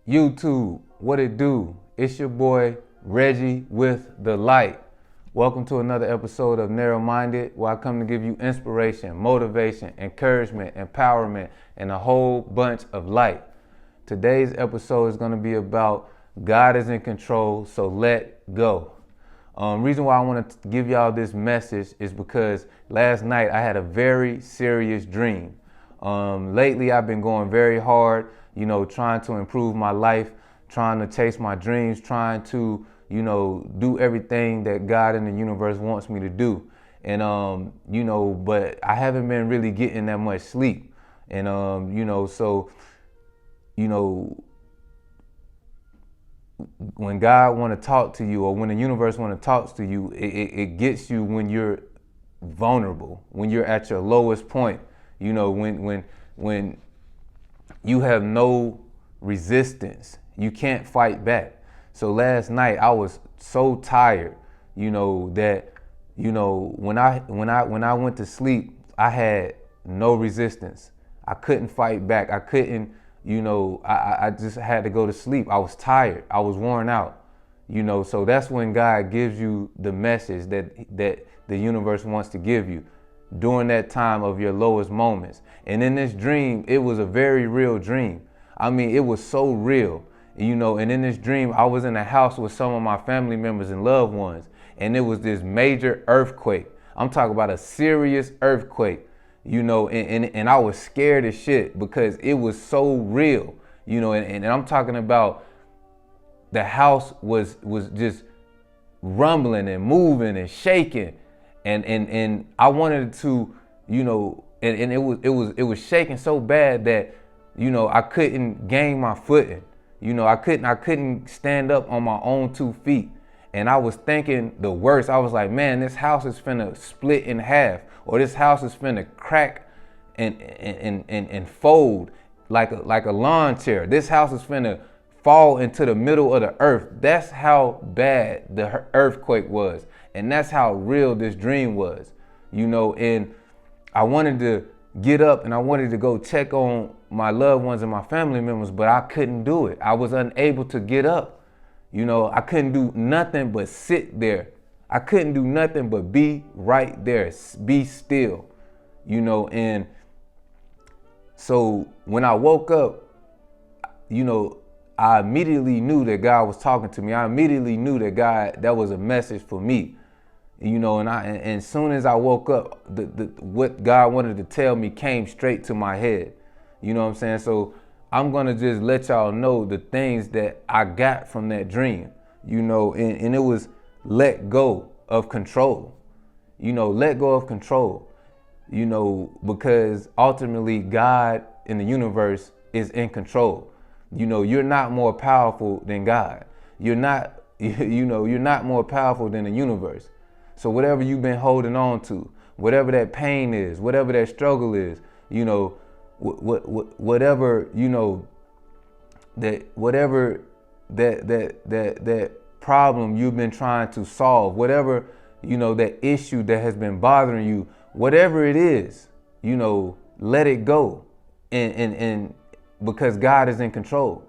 YouTube, what it do? It's your boy Reggie with the light. Welcome to another episode of Narrowminded, where I come to give you inspiration, motivation, encouragement, empowerment, and a whole bunch of light. Today's episode is going to be about God is in control, so let go. Reason why I want to give y'all this message is because last night I had a very serious dream. Lately I've been going very hard, trying to improve my life, trying to chase my dreams, trying to, do everything that God in the universe wants me to do. And, but I haven't been really getting that much sleep. And, when God want to talk to you, or when the universe want to talk to you, it gets you when you're vulnerable, when you're at your lowest point, when you have no resistance, you can't fight back. So last night I was so tired, that, when I went to sleep, I had no resistance. I couldn't fight back. I couldn't, I just had to go to sleep. I was tired. I was worn out, so that's when God gives you the message that the universe wants to give you during that time of your lowest moments. And in this dream, it was a very real dream. I mean, it was so real, and in this dream, I was in a house with some of my family members and loved ones, and it was this major earthquake. I'm talking about a serious earthquake. And I was scared as shit because it was so real, and I'm talking about the house was just rumbling and moving and shaking, and I wanted to, and it was shaking so bad that, I couldn't gain my footing, I couldn't stand up on my own 2 feet. And I was thinking the worst. I was like, man, this house is finna split in half, or this house is finna crack and fold like a lawn chair. This house is finna fall into the middle of the earth. That's how bad the earthquake was. And that's how real this dream was, and I wanted to get up and I wanted to go check on my loved ones and my family members, but I couldn't do it. I was unable to get up. I couldn't do nothing but sit there. I couldn't do nothing but be right there, be still, and so when I woke up, I immediately knew that God was talking to me. I immediately knew that was a message for me, and as soon as I woke up, what God wanted to tell me came straight to my head. You know what I'm saying? So I'm going to just let y'all know the things that I got from that dream, and it was let go of control, let go of control, because ultimately God in the universe is in control. You're not more powerful than God. You're not, you're not more powerful than the universe. So whatever you've been holding on to, whatever that pain is, whatever that struggle is, whatever that problem you've been trying to solve, whatever that issue that has been bothering you, whatever it is, let it go, and because God is in control.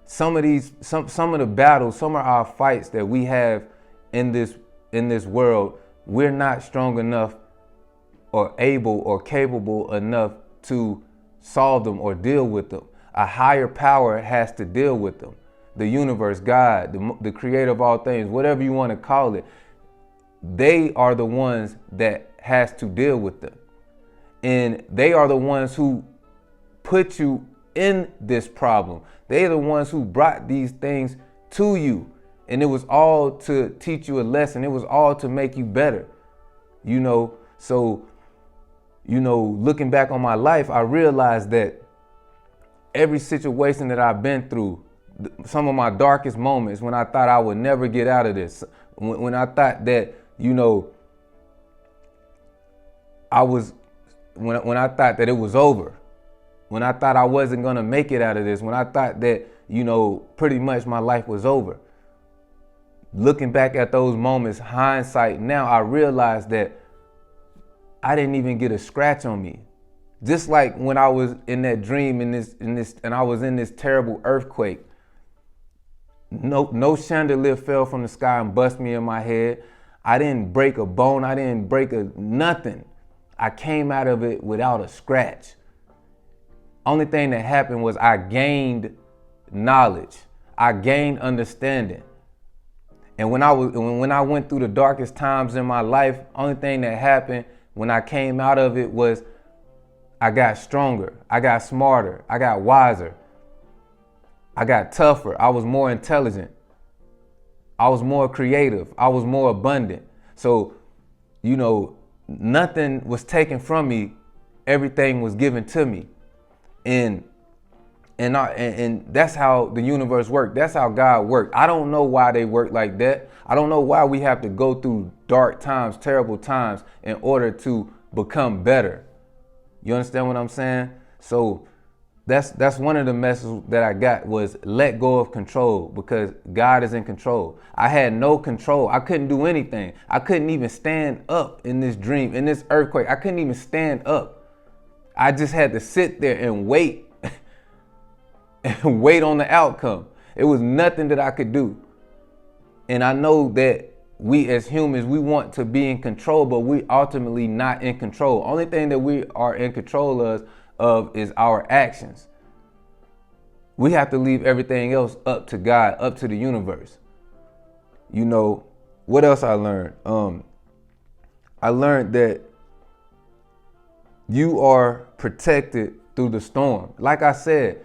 Some of the battles, some of our fights that we have in this world, we're not strong enough or able or capable enough to solve them or deal with them. A higher power has to deal with them. The universe, God, the creator of all things, whatever you want to call it, they are the ones that has to deal with them. And they are the ones who put you in this problem. They are the ones who brought these things to you. And it was all to teach you a lesson. It was all to make you better. So looking back on my life, I realized that every situation that I've been through, some of my darkest moments when I thought I would never get out of this, when I thought that, when I thought that it was over, when I thought I wasn't going to make it out of this, when I thought that, pretty much my life was over. Looking back at those moments, hindsight, now I realized that I didn't even get a scratch on me. Just like when I was in that dream and I was in this terrible earthquake. No chandelier fell from the sky and bust me in my head. I didn't break a bone. I didn't break nothing. I came out of it without a scratch. Only thing that happened was I gained knowledge. I gained understanding. And when I went through the darkest times in my life, only thing that happened when I came out of it was I got stronger. I got smarter. I got wiser. I got tougher. I was more intelligent. I was more creative. I was more abundant. So, nothing was taken from me. Everything was given to me. And that's how the universe worked. That's how God worked. I don't know why they work like that. I don't know why we have to go through dark times, terrible times in order to become better. You understand what I'm saying? So that's one of the messages that I got was let go of control, because God is in control. I had no control. I couldn't do anything. I couldn't even stand up in this dream, in this earthquake. I couldn't even stand up. I just had to sit there and wait and wait on the outcome. It was nothing that I could do. And I know that we as humans, we want to be in control, but we ultimately not in control. Only thing that we are in control of is our actions. We have to leave everything else up to God, up to the universe. What else I learned? I learned that you are protected through the storm. Like I said,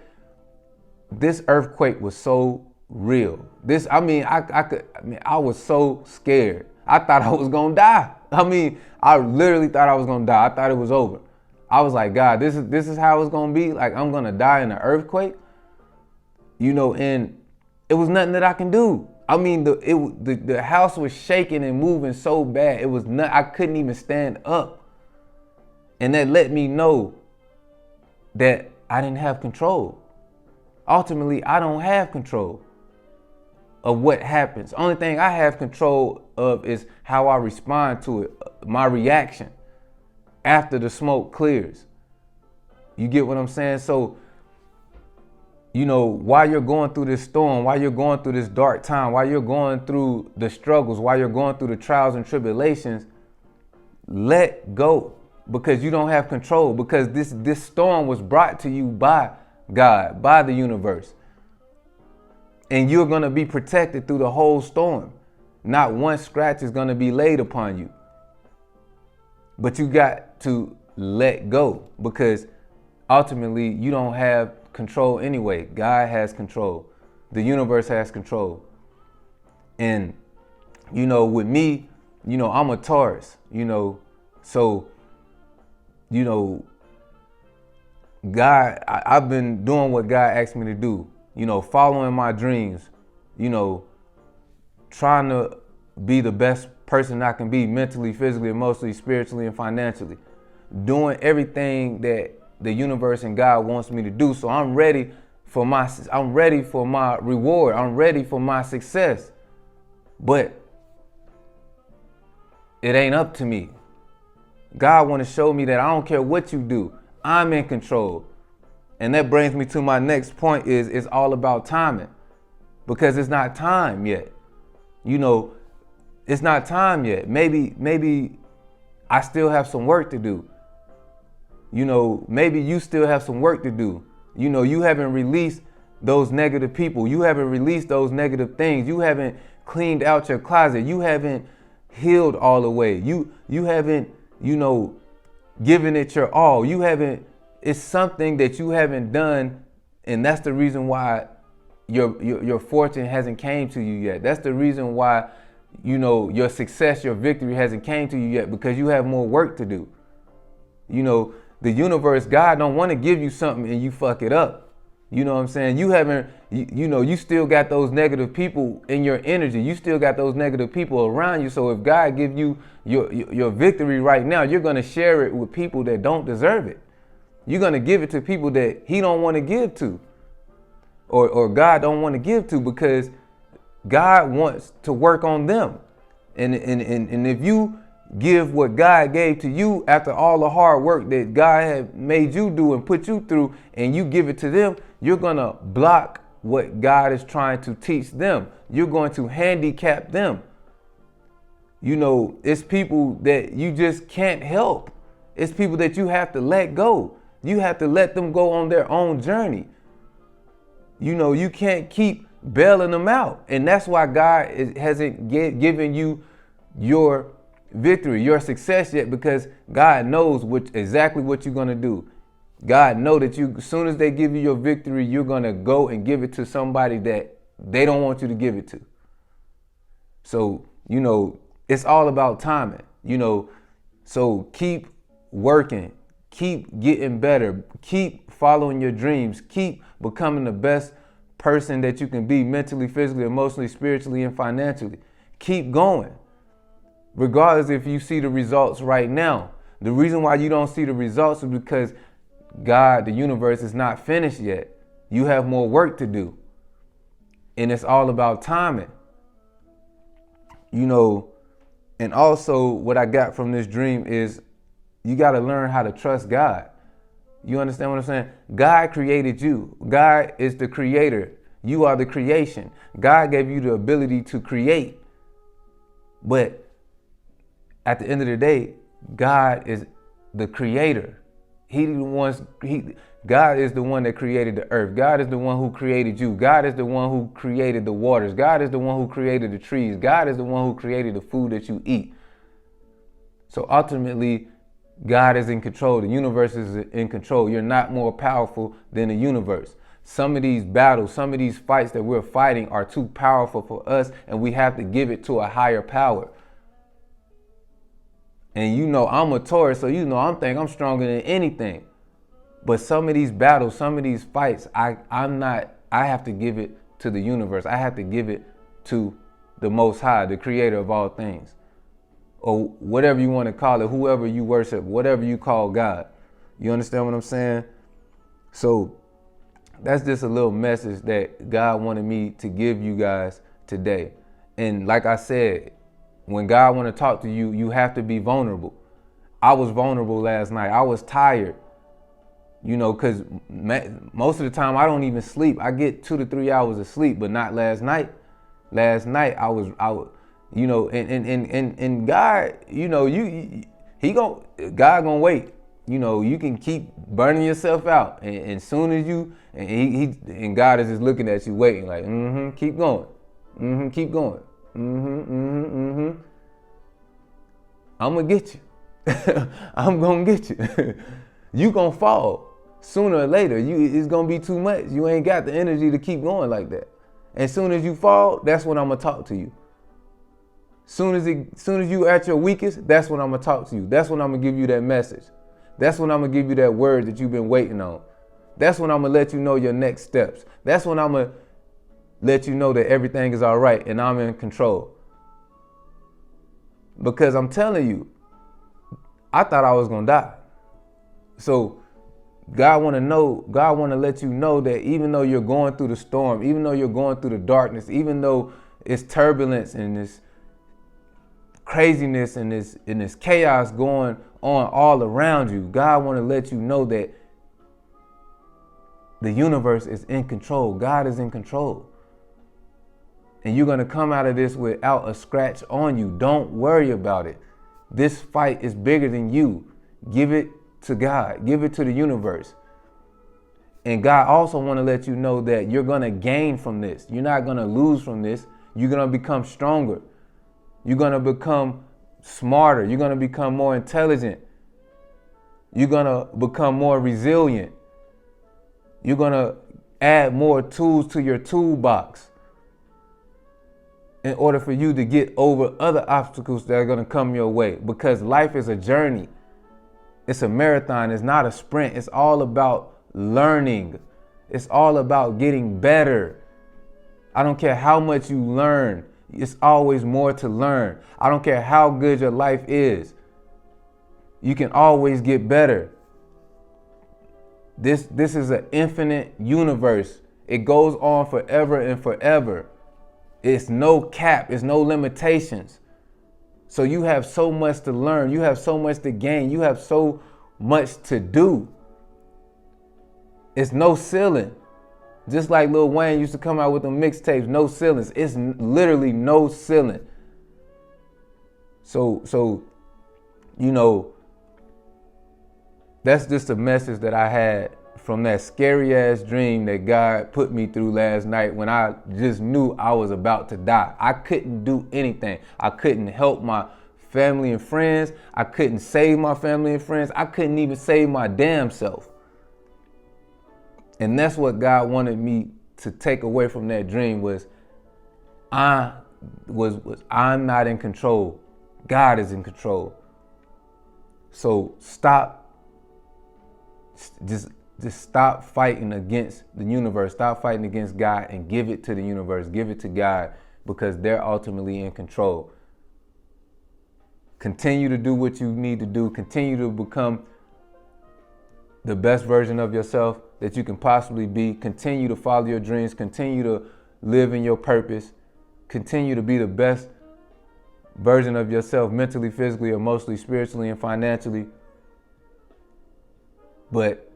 this earthquake was so real. I was so scared. I thought I was gonna die. I literally thought I was gonna die. I thought it was over. I was like, God, this is how it's gonna be. Like, I'm gonna die in an earthquake. And it was nothing that I can do. The house was shaking and moving so bad. I couldn't even stand up. And that let me know that I didn't have control. Ultimately, I don't have control of what happens. Only thing I have control of is how I respond to it, my reaction after the smoke clears. You get what I'm saying? So, while you're going through this storm, while you're going through this dark time, while you're going through the struggles, while you're going through the trials and tribulations, let go, because you don't have control, because this storm was brought to you by God, by the universe. And you're going to be protected through the whole storm. Not one scratch is going to be laid upon you. But you got to let go, because ultimately you don't have control anyway. God has control. The universe has control. And, with me, I'm a Taurus, so, God, I've been doing what God asked me to do, following my dreams, trying to be the best person I can be mentally, physically, emotionally, spiritually, and financially, doing everything that the universe and God wants me to do. So I'm ready for my reward. I'm ready for my success. But it ain't up to me. God want to show me that I don't care what you do. I'm in control. And that brings me to my next point is it's all about timing, because it's not time yet. It's not time yet. Maybe I still have some work to do. Maybe you still have some work to do. You haven't released those negative people. You haven't released those negative things. You haven't cleaned out your closet. You haven't healed all the way. You haven't, given it your all. It's something that you haven't done, and that's the reason why your fortune hasn't came to you yet. That's the reason why, your success, your victory hasn't came to you yet, because you have more work to do. The universe, God don't want to give you something and you fuck it up. You know what I'm saying? You still got those negative people in your energy. You still got those negative people around you. So if God give you your victory right now, you're going to share it with people that don't deserve it. You're going to give it to people that he don't want to give to, or God don't want to give to, because God wants to work on them. And if give what God gave to you after all the hard work that God had made you do and put you through, and you give it to them, you're going to block what God is trying to teach them. You're going to handicap them. You know, it's people that you just can't help. It's people that you have to let go. You have to let them go on their own journey. You know, you can't keep bailing them out. And that's why God hasn't given you your victory, your success yet, because God knows exactly what you're going to do. God know that as soon as they give you your victory, you're going to go and give it to somebody that they don't want you to give it to. So, you know, it's all about timing, you know, so keep working, keep getting better, keep following your dreams, keep becoming the best person that you can be mentally, physically, emotionally, spiritually, and financially. Keep going. Regardless if you see the results right now. The reason why you don't see the results is because God, the universe, is not finished yet. You have more work to do. And it's all about timing. You know, and also what I got from this dream is you got to learn how to trust God. You understand what I'm saying? God created you. God is the creator. You are the creation. God gave you the ability to create. But at the end of the day, God is the creator. God is the one that created the earth. God is the one who created you. God is the one who created the waters. God is the one who created the trees. God is the one who created the food that you eat. So ultimately, God is in control. The universe is in control. You're not more powerful than the universe. Some of these battles, some of these fights that we're fighting are too powerful for us, and we have to give it to a higher power. And you know, I'm a Taurus, so you know, I'm stronger than anything. But some of these battles, some of these fights, I have to give it to the universe. I have to give it to the Most High, the creator of all things. Or whatever you want to call it, whoever you worship, whatever you call God. You understand what I'm saying? So that's just a little message that God wanted me to give you guys today. And like I said, when God want to talk to you, you have to be vulnerable. I was vulnerable last night. I was tired, you know, because most of the time I don't even sleep. I get 2 to 3 hours of sleep, but not last night. Last night I was, you know, and God, you know, God gonna wait. You know, you can keep burning yourself out, and soon as you, and God is just looking at you, waiting, like, keep going, keep going, I'm gonna get you. I'm gonna get you. You gonna fall sooner or later. It's gonna be too much. You ain't got the energy to keep going like that. And soon as you fall, that's when I'm gonna talk to you. Soon as you at your weakest, that's when I'm gonna talk to you. That's when I'm gonna give you that message. That's when I'm gonna give you that word that you've been waiting on. That's when I'm gonna let you know your next steps. That's when I'm gonna let you know that everything is all right and I'm in control. Because I'm telling you, I thought I was gonna die. So God want to let you know that even though you're going through the storm, even though you're going through the darkness, even though it's turbulence and this craziness and this chaos going on all around you, God want to let you know that the universe is in control. God is in control. And you're going to come out of this without a scratch on you. Don't worry about it. This fight is bigger than you. Give it to God. Give it to the universe. And God also want to let you know that you're going to gain from this. You're not going to lose from this. You're going to become stronger. You're going to become smarter. You're going to become more intelligent. You're going to become more resilient. You're going to add more tools to your toolbox in order for you to get over other obstacles that are going to come your way. Because life is a journey. It's a marathon. It's not a sprint. It's all about learning. It's all about getting better. I don't care how much you learn. It's always more to learn. I don't care how good your life is. You can always get better. This is an infinite universe. It goes on forever and forever. It's no cap. It's no limitations. So you have so much to learn. You have so much to gain. You have so much to do. It's no ceiling. Just like Lil Wayne used to come out with the mixtapes, no ceilings. It's literally no ceiling. So, that's just a message that I had from that scary ass dream that God put me through last night when I just knew I was about to die. I couldn't do anything. I couldn't help my family and friends. I couldn't save my family and friends. I couldn't even save my damn self. And that's what God wanted me to take away from that dream was I'm not in control. God is in control. So just stop fighting against the universe. Stop fighting against God and give it to the universe. Give it to God because they're ultimately in control. Continue to do what you need to do. Continue to become the best version of yourself that you can possibly be. Continue to follow your dreams. Continue to live in your purpose. Continue to be the best version of yourself mentally, physically, emotionally, spiritually, and financially. But,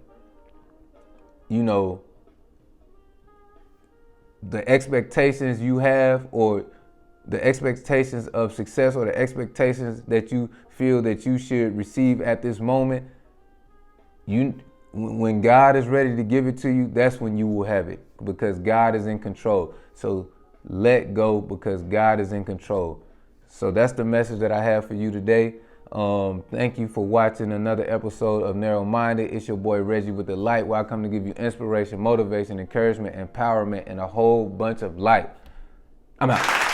the expectations you have or the expectations of success or the expectations that you feel that you should receive at this moment, when God is ready to give it to you, that's when you will have it because God is in control. So let go because God is in control. So that's the message that I have for you today. Thank you for watching another episode of Narrowminded. It's your boy Reggie with the light, where I come to give you inspiration, motivation, encouragement, empowerment, and a whole bunch of light. I'm out.